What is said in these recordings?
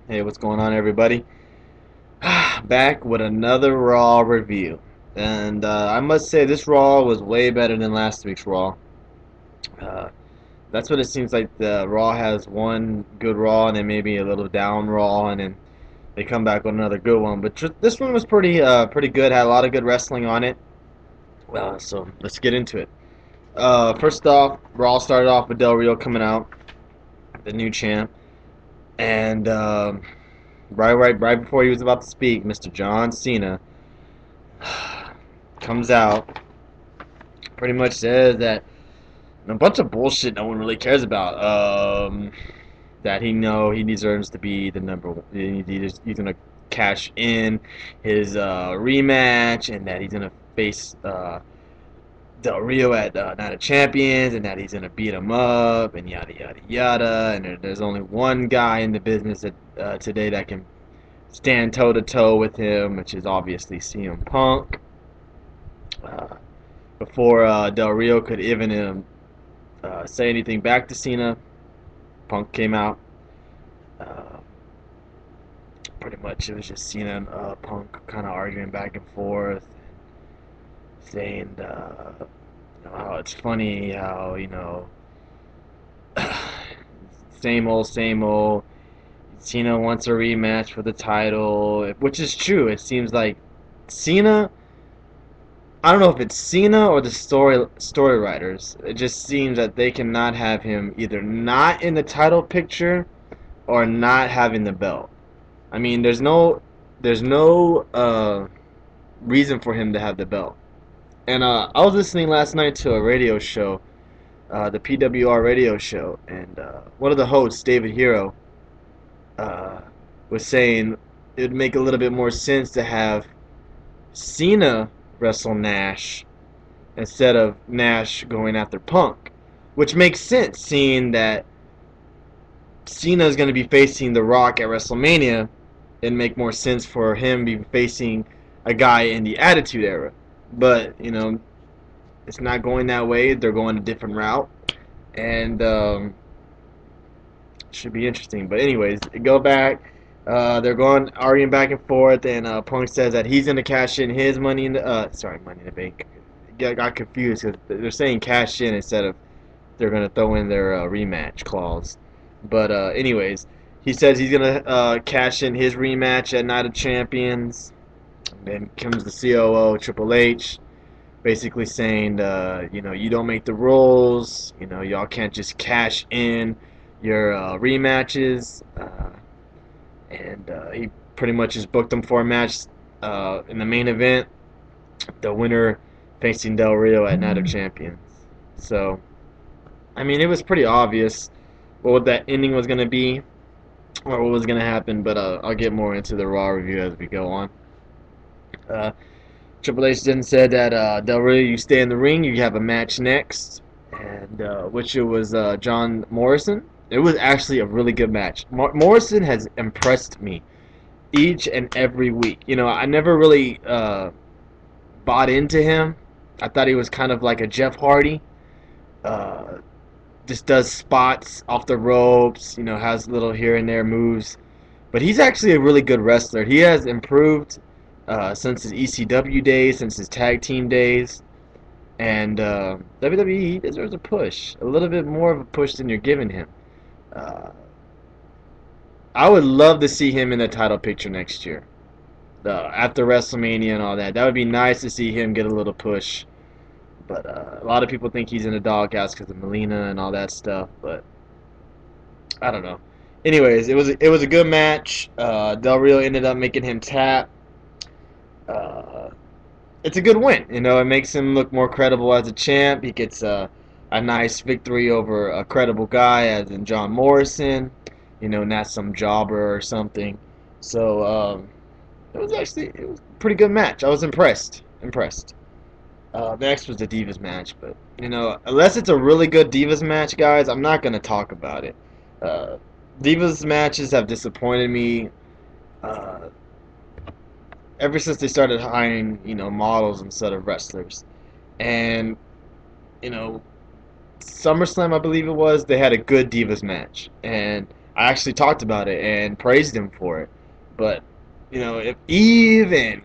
Hey, what's going on, everybody? Back with another Raw review. And I must say, this Raw was way better than last week's Raw. Uh, that's what it seems like. The Raw has one good Raw and then maybe a little down Raw, and then they come back with another good one. But this one was pretty good. Had a lot of good wrestling on it. So let's get into it. First off, Raw started off with Del Rio coming out, the new champ, and right before he was about to speak, Mr. John Cena comes out, pretty much says that a bunch of bullshit no one really cares about. That he deserves to be the number one. He's gonna cash in his rematch, and that he's gonna face Del Rio at Night of Champions, and that he's gonna beat him up, and yada yada yada. And there's only one guy in the business today that can stand toe to toe with him, which is obviously CM Punk. Uh, Before Del Rio could even say anything back to Cena, Punk came out. Uh, Pretty much it was just Cena and Punk kind of arguing back and forth, saying how it's funny how same old, same old. Cena wants a rematch for the title, which is true. It seems like Cena. I don't know if it's Cena or the story writers. It just seems that they cannot have him either not in the title picture or not having the belt. I mean, there's no reason for him to have the belt. And I was listening last night to a radio show, the PWR radio show, and one of the hosts, David Hero, uh, was saying it would make a little bit more sense to have Cena wrestle Nash instead of Nash going after Punk, which makes sense seeing that Cena is going to be facing The Rock at WrestleMania. It'd make more sense for him be facing a guy in the Attitude Era, but it's not going that way. They're going a different route, and should be interesting. But anyways, go back. They're going arguing back and forth, and Punk says that he's gonna cash in his money in the Money in the Bank. Got confused because they're saying cash in instead of they're gonna throw in their rematch clause. But anyways, he says he's gonna cash in his rematch at Night of Champions. And then comes the COO Triple H, basically saying, you don't make the rules. Y'all can't just cash in your rematches. And he pretty much just booked them for a match in the main event. The winner facing Del Rio at Night of Champions. So, I mean, it was pretty obvious what that ending was going to be or what was going to happen, but I'll get more into the Raw review as we go on. Uh, Triple H then said that Del Rio, you stay in the ring, you have a match next, and which it was John Morrison. It was actually a really good match. Morrison has impressed me each and every week. I never really bought into him. I thought he was kind of like a Jeff Hardy. Uh, just does spots off the ropes, has little here and there moves. But he's actually a really good wrestler. He has improved since his ECW days, since his tag team days. And WWE deserves a push. A little bit more of a push than you're giving him. Uh, I would love to see him in the title picture next year. After WrestleMania and all that. That would be nice to see him get a little push. But a lot of people think he's in the doghouse because of Melina and all that stuff. But I don't know. Anyways, it was a good match. Del Rio ended up making him tap. Uh, it's a good win. It makes him look more credible as a champ. He gets a nice victory over a credible guy, as in John Morrison. Not some jobber or something. So it was a pretty good match. I was impressed. Next was the Divas match, but unless it's a really good Divas match, guys, I'm not gonna talk about it. Uh, Divas matches have disappointed me uh, ever since they started hiring models instead of wrestlers, and you know SummerSlam, I believe it was, they had a good Divas match, and I actually talked about it and praised him for it. But you know, if even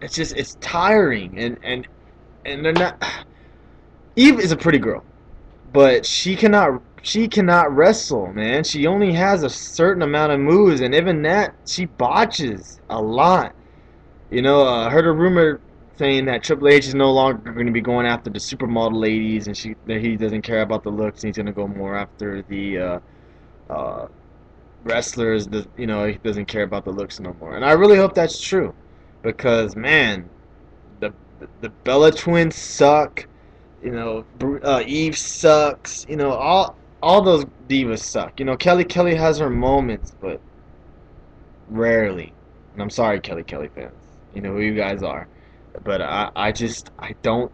it's tiring and they're not. Eve is a pretty girl, but she cannot wrestle, man. She only has a certain amount of moves, and even that she botches a lot. You know, I heard a rumor saying that Triple H is no longer going to be going after the supermodel ladies, and that he doesn't care about the looks. And he's going to go more after the uh, wrestlers. You know, he doesn't care about the looks no more. And I really hope that's true, because man, the the Bella twins suck. You know, Eve sucks. You know, all those divas suck. You know, Kelly has her moments, but rarely. And I'm sorry, Kelly fans. You know who you guys are, but I don't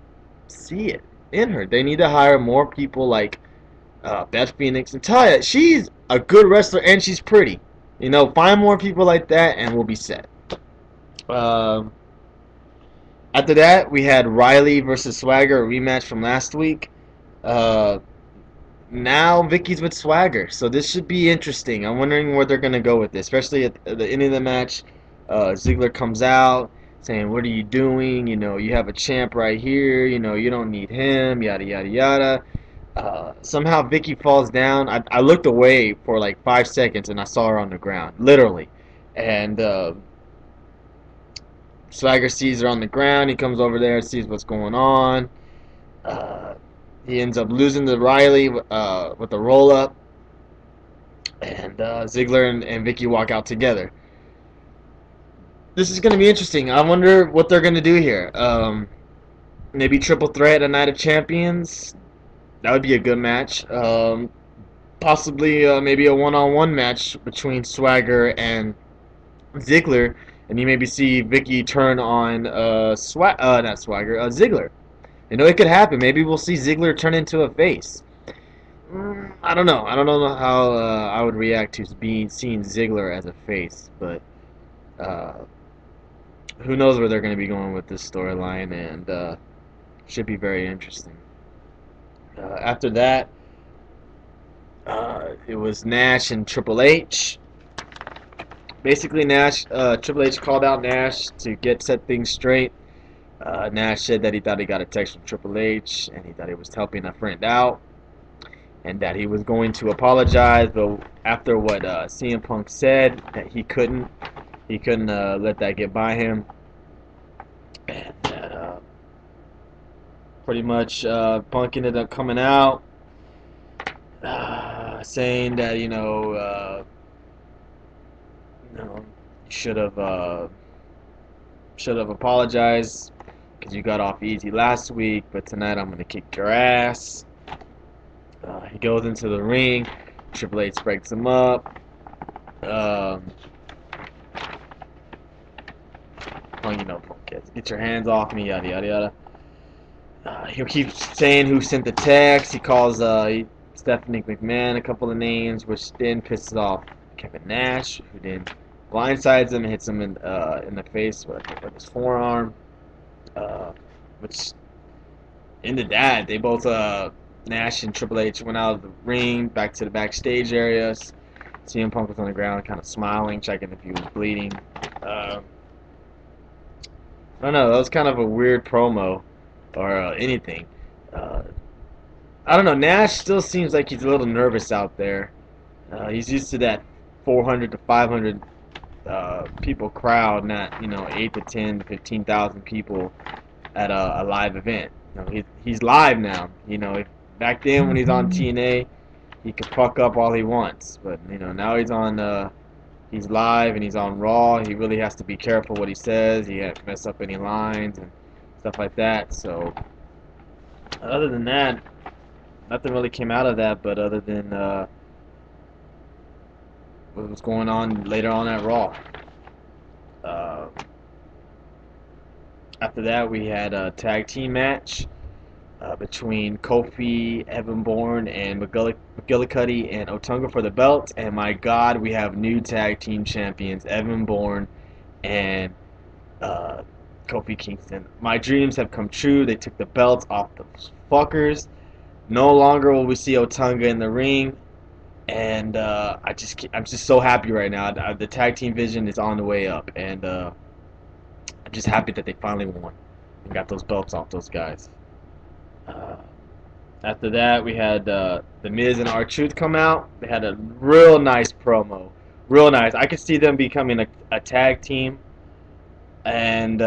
see it in her. They need to hire more people like Beth Phoenix and Taya. She's a good wrestler and she's pretty. You know, find more people like that and we'll be set. Um, After that, we had Riley versus Swagger, a rematch from last week. Uh, Now Vicky's with Swagger, so this should be interesting. I'm wondering where they're gonna go with this, especially at the end of the match. Ziggler comes out saying, "What are you doing? You know, you have a champ right here. You know, you don't need him. Yada yada yada." Somehow Vicky falls down. I looked away for like 5 seconds and I saw her on the ground, literally. And Swagger sees her on the ground. He comes over there, sees what's going on. Uh, he ends up losing to Riley with a roll up, and Ziggler and Vicky walk out together. This is going to be interesting. I wonder what they're going to do here. Maybe triple threat, a Night of Champions. That would be a good match. Possibly maybe a one-on-one match between Swagger and Ziggler, and you maybe see Vicky turn on not Swagger, Ziggler. You know, it could happen. Maybe we'll see Ziggler turn into a face. I don't know. I don't know how I would react to seeing Ziggler as a face, but uh, who knows where they're going to be going with this storyline, and should be very interesting. After that, it was Nash and Triple H. Basically, Triple H called out Nash to set things straight. Nash said that he thought he got a text from Triple H, and he thought he was helping a friend out, and that he was going to apologize, but after what CM Punk said, that he couldn't let that get by him, and that pretty much Punk ended up coming out saying that you should have apologized because you got off easy last week, but tonight I'm gonna kick your ass. He goes into the ring. Triple H breaks him up. Punk gets, get your hands off me, yada yada yada. He'll keep saying who sent the text. He calls Stephanie McMahon a couple of names, which then pisses off Kevin Nash, who then blindsides him and hits him in the face with his forearm. Which ended that. They both Nash and Triple H went out of the ring back to the backstage areas. CM Punk was on the ground, kind of smiling, checking if he was bleeding. I don't know. That was kind of a weird promo or anything. I don't know. Nash still seems like he's a little nervous out there. He's used to that 400 to 500 people crowd, not 8 to 10 to 15,000 people at a live event. He's live now. Back then when he's on TNA, he could fuck up all he wants, but now he's live and he's on Raw. He really has to be careful what he says. He can't mess up any lines and stuff like that. So other than that, nothing really came out of that. But other than what was going on later on at Raw. After that, we had a tag team match between Kofi, Evan Bourne, and McGillicuddy and Otunga for the belt. And my God, we have new tag team champions, Evan Bourne and Kofi Kingston. My dreams have come true. They took the belts off those fuckers. No longer will we see Otunga in the ring. and I'm just so happy right now. The tag team vision is on the way up, and I'm just happy that they finally won and got those belts off those guys. Uh, After that, we had the Miz and R-Truth come out. They had a real nice promo, real nice. I could see them becoming a tag team, and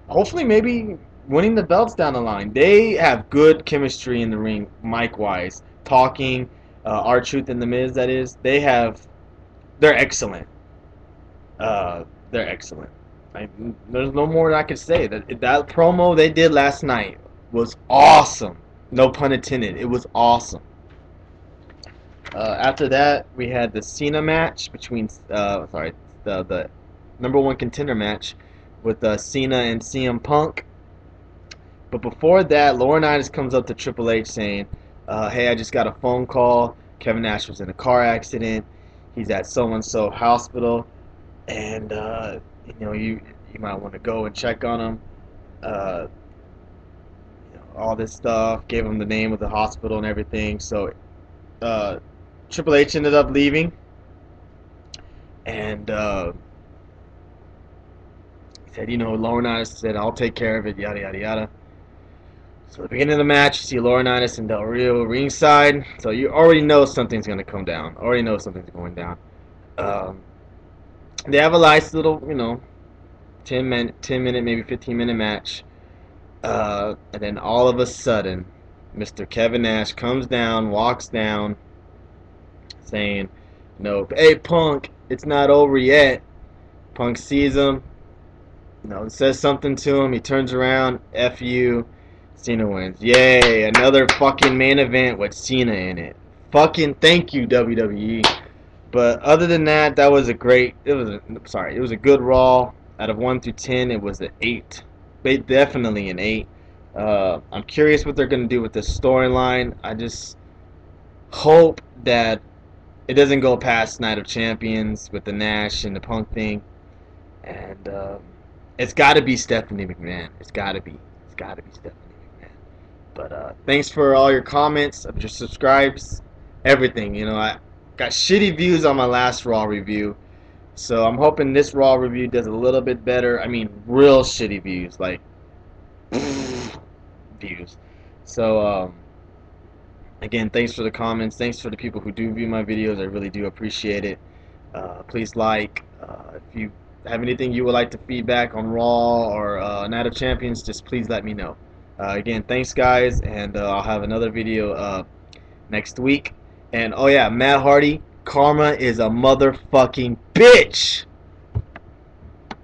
hopefully maybe winning the belts down the line. They have good chemistry in the ring, mic wise, talking. R-Truth and the Miz, that is, they're excellent. They're excellent. There's no more that I could say. That promo they did last night was awesome. No pun intended. It was awesome. After that, we had the Cena match between, the number one contender match with Cena and CM Punk. But before that, Laurinaitis comes up to Triple H saying, "Hey, I just got a phone call. Kevin Nash was in a car accident. He's at so and so hospital, and you might want to go and check on him." Uh, all this stuff. Gave him the name of the hospital and everything. So Triple H ended up leaving, and he said, Laurinaitis said, "I'll take care of it." Yada yada yada. So at the beginning of the match, you see Laurinaitis and Del Rio ringside. So you already know something's gonna come down. Already know something's going down. Um, they have a nice little, 10 minute, maybe 15-minute match. And then all of a sudden, Mr. Kevin Nash comes down, walks down, saying, "No, hey Punk, it's not over yet." Punk sees him, says something to him. He turns around, "F you." Cena wins. Yay! Another fucking main event with Cena in it. Fucking thank you, WWE. But other than that, that was a great. It was a good Raw. Out of 1 through 10, it was an 8. Definitely an 8. I'm curious what they're gonna do with this storyline. I just hope that it doesn't go past Night of Champions with the Nash and the Punk thing, and it's got to be Stephanie McMahon. It's got to be Stephanie McMahon. But thanks for all your comments, of your subscribes, everything. I got shitty views on my last Raw review, so I'm hoping this Raw review does a little bit better. I mean, real shitty views, like views. So again, thanks for the comments. Thanks for the people who do view my videos. I really do appreciate it. Please like. If you have anything you would like to feedback on Raw or Night of Champions, just please let me know. Again, thanks guys, and I'll have another video next week. And oh yeah, Matt Hardy, karma is a motherfucking bitch.